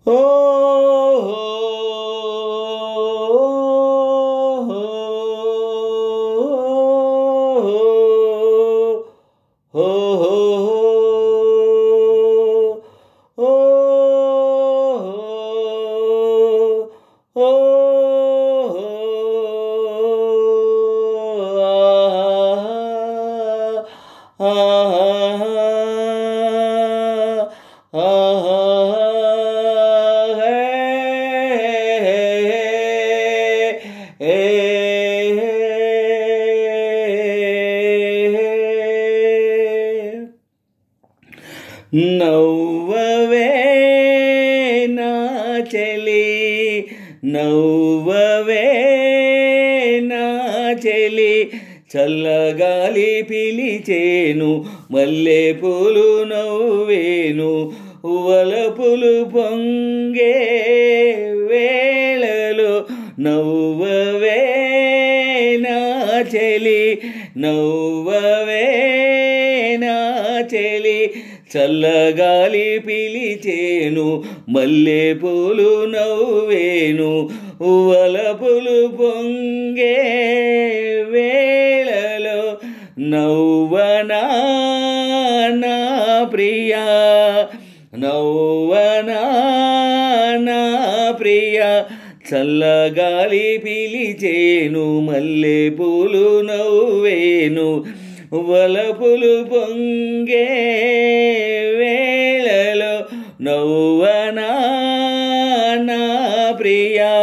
ఓ నవ్వవే నా చెలి నవ్వవే నా చెలి చల్లగాలి పిలిచేను మల్లెపూలు నవ్వేను వలపులు పొంగే వేళలో నవ్వవే నా చెలి నవ్వవే నా చెలి చల్లగాలి పిలిచేను మల్లెపూలు నవ్వేను వలపులు పొంగే వేళలో నవ్వనా నా ప్రియా నవ్వనా నా ప్రియా చల్లగాలి పిలిచేను మల్లెపూలు నవ్వేను వలపులు పొంగే వేళలో నవ్వనా నా ప్రియా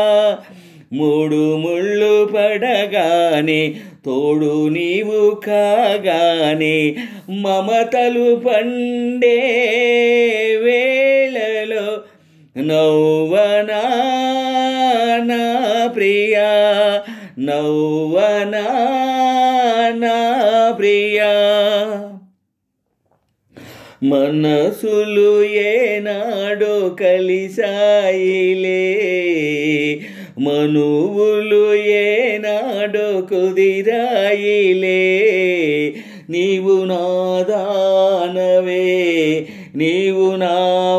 మూడు ముళ్ళు పడగానే తోడు నీవు కాగానే మమతలు పండే వేళలో నవ్వనా నా ప్రియా నవ్వనా నా ప్రియా మనసులు ఏనాడో కలిసాయిలే మనువులు ఏనాడో కుదిరాయిలే నీవు నాదానవే నీవు నా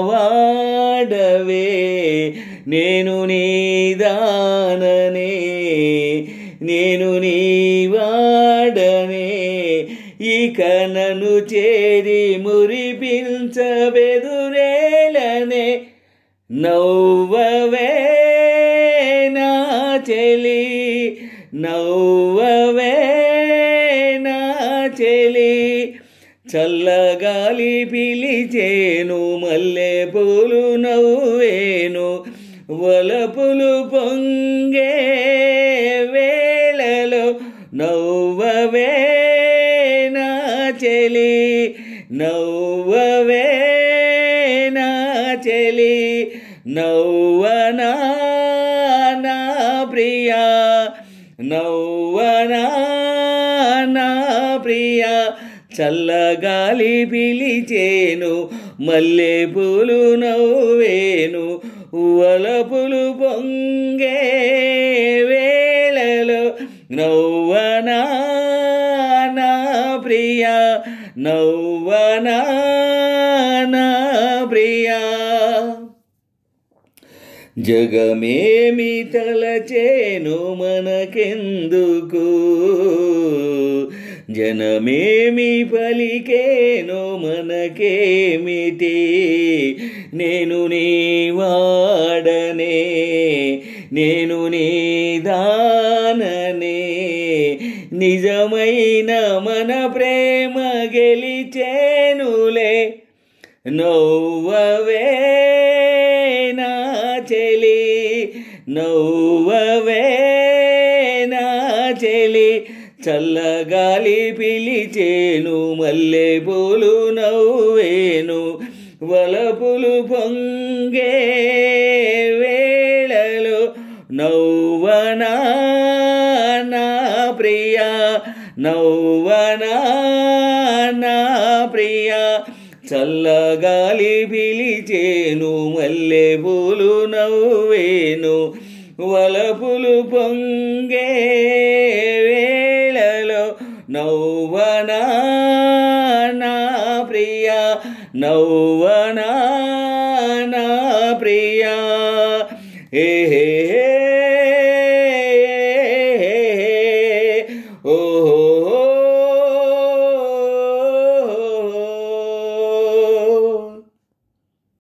వాడవే నేను నీదాననే నేను నీ వాడనే ఇక నన్ను చేరి మురిపించబెదురేలనే నవ్వవే నా చెలి నవ్వవే నా చెలి చల్లగాలి పిలిచేను మల్లెపూలు నవ్వేను వలపులు పొంగే వేళలో నవ్వవే నా చెలి నవ్వవే నా చెలి నవ్వనా నా ప్రియా నవ్వనా నా ప్రియా చల్లగాలి పిలిచేను మల్లెపూలు నవ్వేను వలపులు పొంగే వేళలో నవ్వనా నా ప్రియా నవ్వనా నా ప్రియా జగమేమి తలచేను మనకెందుకు జనమేమి పలికేను మనకేమిటి నేను నీ వాడనే నేను నీ దాననే నిజమైన మన ప్రేమ గెలిచేనులే నవ్వవే నా చెలి నవ్వవే నా చెలి చల్లగాలి పిలిచేను మల్లెపూలు నవ్వేను వలపులు పొంగే వేళలో నవ్వనా నా ప్రియా నవ్వనా నా ప్రియా చల్లగాలి పిలిచేను మల్లెపూలు నవ్వేను వలపులు పొంగే వేళలో నవ్వనా నా ప్రియా నవ్వనా నా ప్రియా ప్రియా